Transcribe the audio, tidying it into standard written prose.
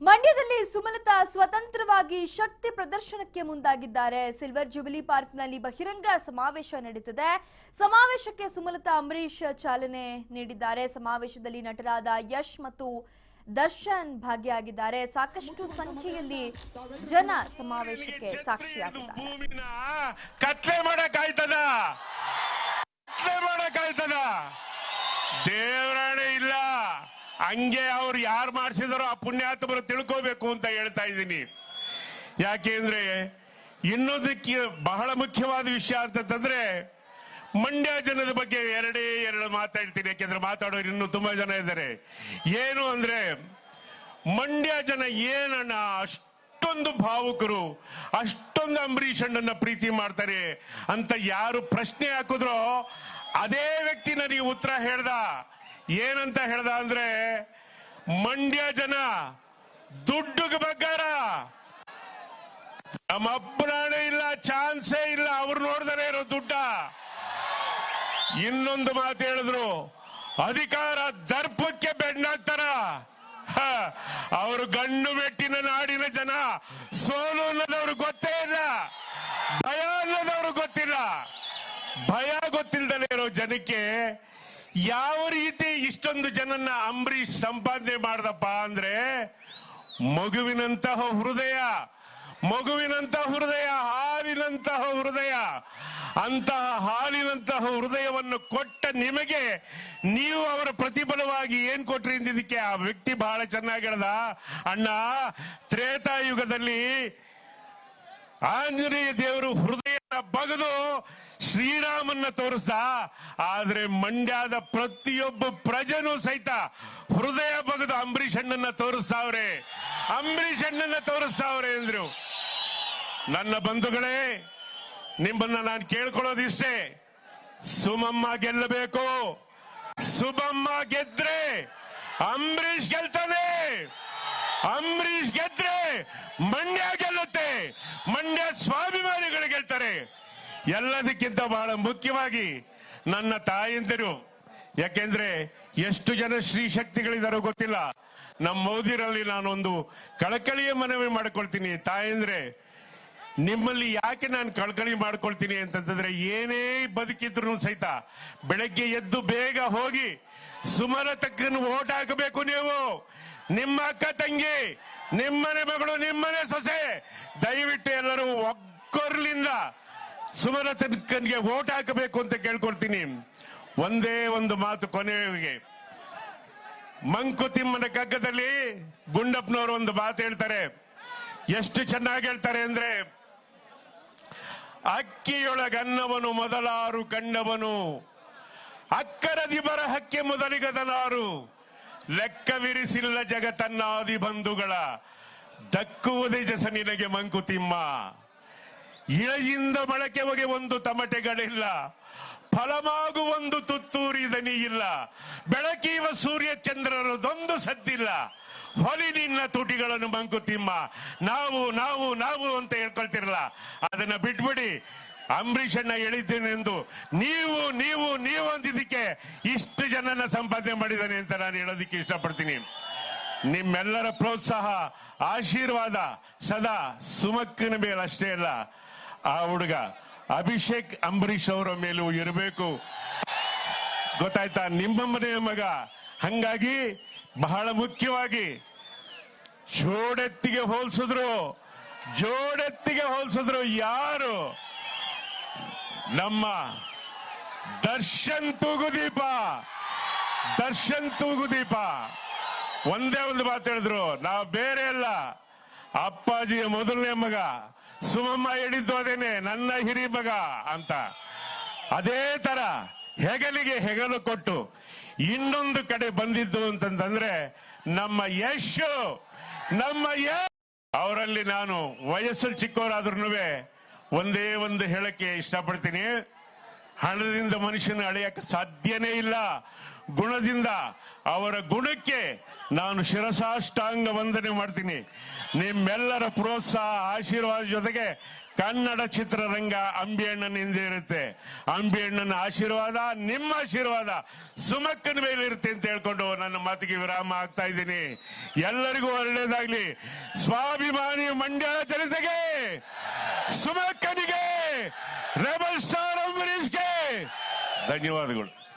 ಮಂಡ್ಯದಲ್ಲಿ ಸುಮಲತಾ ಸ್ವತಂತ್ರವಾಗಿ ಶಕ್ತಿ ಪ್ರದರ್ಶನಕ್ಕೆ ಮುಂದಾಗಿದ್ದಾರೆ. ಸಿಲ್ವರ್ ಜುಬಿಲಿ ಪಾರ್ಕ್ನಲ್ಲಿ ಬಹಿರಂಗ ಸಮಾವೇಶ ನಡೆಯುತ್ತದೆ. ಸಮಾವೇಶಕ್ಕೆ ಸುಮಲತಾ ಅಂಬರೀಶ್ ಚಾಲನೆ ನೀಡಿದ್ದಾರೆ. ಸಮಾವೇಶದಲ್ಲಿ ನಟರಾದ ಯಶ್ ಮತ್ತು ದರ್ಶನ್ ಭಾಗಿಯಾಗಿದ್ದಾರೆ. ಸಾಕಷ್ಟು ಸಂಖ್ಯೆಯಲ್ಲಿ ಜನ ಸಮಾವೇಶಕ್ಕೆ ಸಾಕ್ಷಿಯಾಗಿದ್ದಾರೆ. ದೇವರಾಣೆ ಇಲ್ಲ, ಹಂಗೆ ಅವ್ರು ಯಾರು ಮಾಡಿಸಿದಾರೋ ಆ ಪುಣ್ಯಾತ್ಮರು ತಿಳ್ಕೋಬೇಕು ಅಂತ ಹೇಳ್ತಾ ಇದ್ದೀನಿ. ಯಾಕೆಂದ್ರೆ ಇನ್ನೊಂದಕ್ಕೆ ಬಹಳ ಮುಖ್ಯವಾದ ವಿಷಯ ಅಂತಂದ್ರೆ ಮಂಡ್ಯ ಜನದ ಬಗ್ಗೆ ಎರಡು ಮಾತಾಡ್ತೀನಿ. ಯಾಕೆಂದ್ರೆ ಮಾತಾಡೋರು ಇನ್ನೂ ತುಂಬಾ ಜನ ಇದ್ದಾರೆ. ಏನು ಅಂದ್ರೆ ಮಂಡ್ಯ ಜನ ಏನಣ್ಣ ಅಷ್ಟೊಂದು ಭಾವುಕರು, ಅಷ್ಟೊಂದು ಅಂಬರೀಷ್ ಅಣ್ಣನ ಪ್ರೀತಿ ಮಾಡ್ತಾರೆ ಅಂತ ಯಾರು ಪ್ರಶ್ನೆ ಹಾಕಿದ್ರೋ ಅದೇ ವ್ಯಕ್ತಿನ ನೀವು ಉತ್ತರ ಹೇಳ್ದ. ಏನಂತ ಹೇಳ್ದ ಅಂದ್ರೆ ಮಂಡ್ಯ ಜನ ದುಡ್ಡುಗೆ ಬಗ್ಗಾರ, ನಮ್ಮ ಅಪ್ಪನಾಣೆ ಇಲ್ಲ, ಚಾನ್ಸೇ ಇಲ್ಲ, ಅವ್ರು ನೋಡ್ದಾರೆ ಇರೋ ದುಡ್ಡ. ಇನ್ನೊಂದು ಮಾತು ಹೇಳಿದ್ರು, ಅಧಿಕಾರ ದರ್ಪಕ್ಕೆ ಬೆಣ್ಣಾಗ್ತಾರ. ಅವರು ಗಂಡು ಮೆಟ್ಟಿನ ನಾಡಿನ ಜನ. ಸೋಲು ಅನ್ನೋದವ್ರು ಗೊತ್ತೇ ಇಲ್ಲ, ಭಯ ಅನ್ನೋದವ್ರು ಗೊತ್ತಿಲ್ಲ. ಭಯ ಗೊತ್ತಿಲ್ದಲೇ ಇರೋ ಜನಕ್ಕೆ ಯಾವ ರೀತಿ ಇಷ್ಟೊಂದು ಜನನ್ನ ಅಂಬರೀಷ್ ಸಂಪಾದನೆ ಮಾಡ್ದಪ್ಪ ಅಂದ್ರೆ ಮಗುವಿನಂತಹ ಹೃದಯ, ಹಾಲಿನಂತಹ ಹೃದಯ. ಅಂತಹ ಹಾಲಿನಂತಹ ಹೃದಯವನ್ನು ಕೊಟ್ಟ ನಿಮಗೆ ನೀವು ಅವರ ಪ್ರತಿಫಲವಾಗಿ ಏನ್ ಕೊಟ್ರಿ ಅಂದಿದ್ದಕ್ಕೆ ಆ ವ್ಯಕ್ತಿ ಬಹಳ ಚೆನ್ನಾಗಿ ಹೇಳ್ದ. ಅಣ್ಣ, ತ್ರೇತಾಯುಗದಲ್ಲಿ ಆಂಜನೇಯ ದೇವರು ಹೃದಯ ಬಗೆದು ಶ್ರೀರಾಮನ್ನ ತೋರಿಸ್ದ. ಆದ್ರೆ ಮಂಡ್ಯದ ಪ್ರತಿಯೊಬ್ಬ ಪ್ರಜೆನೂ ಸಹಿತ ಹೃದಯ ಬಗೆದು ಅಂಬರೀಷ್ ಅಣ್ಣನ ತೋರಿಸ್ತಾವ್ರೆ, ಅಂದ್ರು. ನನ್ನ ಬಂಧುಗಳೇ, ನಿಮ್ಮನ್ನ ನಾನು ಕೇಳ್ಕೊಳ್ಳೋದಿಷ್ಟೇ, ಸುಮಮ್ಮ ಗೆಲ್ಲಬೇಕು. ಸುಮಮ್ಮ ಗೆದ್ರೆ ಅಂಬರೀಷ್ ಗೆಲ್ತಾನೆ, ಅಂಬರೀಷ್ ಗೆದ್ರೆ ಮಂಡ್ಯ ಗೆಲ್ಲುತ್ತೆ, ಮಂಡ್ಯ ಸ್ವಾಭಿಮಾನಿಗಳು ಗೆಲ್ತಾರೆ. ಎಲ್ಲದಕ್ಕಿಂತ ಬಹಳ ಮುಖ್ಯವಾಗಿ ನನ್ನ ತಾಯಂದಿರು, ಯಾಕೆಂದ್ರೆ ಎಷ್ಟು ಜನ ಶ್ರೀ ಶಕ್ತಿಗಳಿದಾರೋ ಗೊತ್ತಿಲ್ಲ. ನಮ್ಮ ಮೋದಿರಲ್ಲಿ ನಾನೊಂದು ಕಳಕಳಿಯ ಮನವಿ ಮಾಡ್ಕೊಳ್ತೀನಿ. ತಾಯಂದ್ರೆ, ನಿಮ್ಮಲ್ಲಿ ಯಾಕೆ ನಾನು ಕಳಕಳಿ ಮಾಡ್ಕೊಳ್ತೀನಿ ಅಂತಂದ್ರೆ, ಏನೇ ಬದುಕಿದ್ರು ಸಹಿತ ಬೆಳಗ್ಗೆ ಎದ್ದು ಬೇಗ ಹೋಗಿ ಸುಮಲತಕ್ಕನ್ನು ಓಟ್ ಹಾಕಬೇಕು. ನೀವು, ನಿಮ್ಮ ಅಕ್ಕ ತಂಗಿ, ನಿಮ್ಮನೆ ಮಗಳು, ನಿಮ್ಮನೆ ಸೊಸೆ, ದಯವಿಟ್ಟು ಎಲ್ಲರೂ ಒಗ್ಗೂರ್ಲಿಂದ ಸುಮಲತಕ್ಕನ್ಗೆ ಓಟ್ ಹಾಕಬೇಕು ಅಂತ ಕೇಳ್ಕೊಳ್ತೀನಿ. ಒಂದೇ ಒಂದು ಮಾತು ಕೊನೆಗೆ, ಮಂಕುತಿಮ್ಮನ ಕಗ್ಗದಲ್ಲಿ ಗುಂಡಪ್ಪನವರು ಒಂದು ಮಾತು ಹೇಳ್ತಾರೆ, ಎಷ್ಟು ಚೆನ್ನಾಗಿ ಹೇಳ್ತಾರೆ ಅಂದ್ರೆ, ಅಕ್ಕಿಯೊಳಗನ್ನವನು ಮೊದಲಾರು ಕಂಡವನು, ಅಕ್ಕರದಿ ಬರಹಕ್ಕೆ ಮೊದಲಿಗದನಾರು, ಲೆಕ್ಕವಿರಿಸಿಲ್ಲ ಜಗತ್ತನ್ನಾದಿ ಬಂಧುಗಳ, ದಕ್ಕುವುದೇ ಜಸ ನಿನಗೆ ಮಂಕುತಿಮ್ಮ. ಇಳೆಯಿಂದ ಮೊಳಕೆ ಹೊಗೆ ಒಂದು ತಮಟೆಗಳಿಲ್ಲ, ಫಲಮಾಗುವೊಂದು ತುತ್ತೂರಿ ದನಿ ಇಲ್ಲ, ಬೆಳಕೀವ ಸೂರ್ಯ ಚಂದ್ರರದೊಂದು ಸದ್ದಿಲ್ಲ, ಹೊಲಿ ನಿನ್ನ ತುಟಿಗಳನ್ನು ಮಂಕುತಿಮ್ಮ. ನಾವು ನಾವು ನಾವು ಅಂತ ಹೇಳ್ಕೊಳ್ತಿರಲ್ಲ, ಅದನ್ನ ಬಿಟ್ಬಿಡಿ. ಅಂಬರೀಷ್ ಅಣ್ಣ ಹೇಳಿದ್ದೇನೆ ಎಂದು ನೀವು ನೀವು ನೀವು ಅಂದಿದ್ದಕ್ಕೆ ಇಷ್ಟು ಜನನ ಸಂಪಾದನೆ ಮಾಡಿದ್ದಾನೆ ಅಂತ ನಾನು ಹೇಳೋದಕ್ಕೆ ಇಷ್ಟಪಡ್ತೀನಿ. ನಿಮ್ಮೆಲ್ಲರ ಪ್ರೋತ್ಸಾಹ, ಆಶೀರ್ವಾದ ಸದಾ ಸುಮಕ್ಕನ ಮೇಲೆ ಅಷ್ಟೇ ಅಲ್ಲ, ಆ ಹುಡುಗ ಅಭಿಷೇಕ್ ಅಂಬರೀಷ್ ಅವರ ಮೇಲೂ ಇರಬೇಕು. ಗೊತ್ತಾಯ್ತಾ? ನಿಮ್ಮ ಮನೆಯ ಮಗ. ಹಂಗಾಗಿ ಬಹಳ ಮುಖ್ಯವಾಗಿ ಜೋಡೆತ್ತಿಗೆ ಹೋಲಿಸಿದ್ರು ಯಾರು? ನಮ್ಮ ದರ್ಶನ್ ತೂಗುದೀಪ ಒಂದೇ ಒಂದು ಮಾತು ಹೇಳಿದ್ರು, ನಾವು ಬೇರೆ ಅಲ್ಲ, ಅಪ್ಪಾಜಿಯ ಮೊದಲನೇ ಮಗ. ಸುಮಮ್ಮ ಹೇಳಿದ್ದು ಅದೇನೆ, ನನ್ನ ಹಿರಿ ಮಗ ಅಂತ. ಅದೇ ತರ ಹೆಗಲಿಗೆ ಹೆಗಲು ಕೊಟ್ಟು ಇನ್ನೊಂದು ಕಡೆ ಬಂದಿದ್ದು ಅಂತಂದ್ರೆ ನಮ್ಮ ಯಶ್. ಅವರಲ್ಲಿ ನಾನು ವಯಸ್ಸಲ್ಲಿ ಚಿಕ್ಕವರಾದ್ರೂ ಒಂದೇ ಒಂದು ಹೇಳಕ್ಕೆ ಇಷ್ಟಪಡ್ತೀನಿ, ಹಣದಿಂದ ಮನುಷ್ಯನ ಅಳೆಯಕ್ಕೆ ಸಾಧ್ಯನೇ ಇಲ್ಲ. ಗುಣದಿಂದ ಅವರ ಗುಣಕ್ಕೆ ನಾನು ಶಿರಸಾಷ್ಟಾಂಗ ವಂದನೆ ಮಾಡ್ತೀನಿ. ನಿಮ್ಮೆಲ್ಲರ ಪ್ರೋತ್ಸಾಹ ಆಶೀರ್ವಾದ ಜೊತೆಗೆ ಕನ್ನಡ ಚಿತ್ರರಂಗ ಅಂಬಿಯಣ್ಣನಿಂದ ಇರುತ್ತೆ. ಅಂಬಿಯಣ್ಣನ ಆಶೀರ್ವಾದ, ನಿಮ್ಮ ಆಶೀರ್ವಾದ ಸುಮಕ್ಕನ ಮೇಲೆ ಇರುತ್ತೆ ಅಂತ ಹೇಳ್ಕೊಂಡು ನನ್ನ ಮಾತಿಗೆ ವಿರಾಮ ಆಗ್ತಾ ಇದ್ದೀನಿ. ಎಲ್ಲರಿಗೂ ಒಳ್ಳೆಯದಾಗ್ಲಿ. ಸ್ವಾಭಿಮಾನಿ ಮಂಡ್ಯ ಜನತೆಗೆ, ಸುಮಕ್ಕನಿಗೆ, ರೆಬಲ್ ಸ್ಟಾರ್ ಅಂಬರೀಷ್ಗೆ ಧನ್ಯವಾದಗಳು.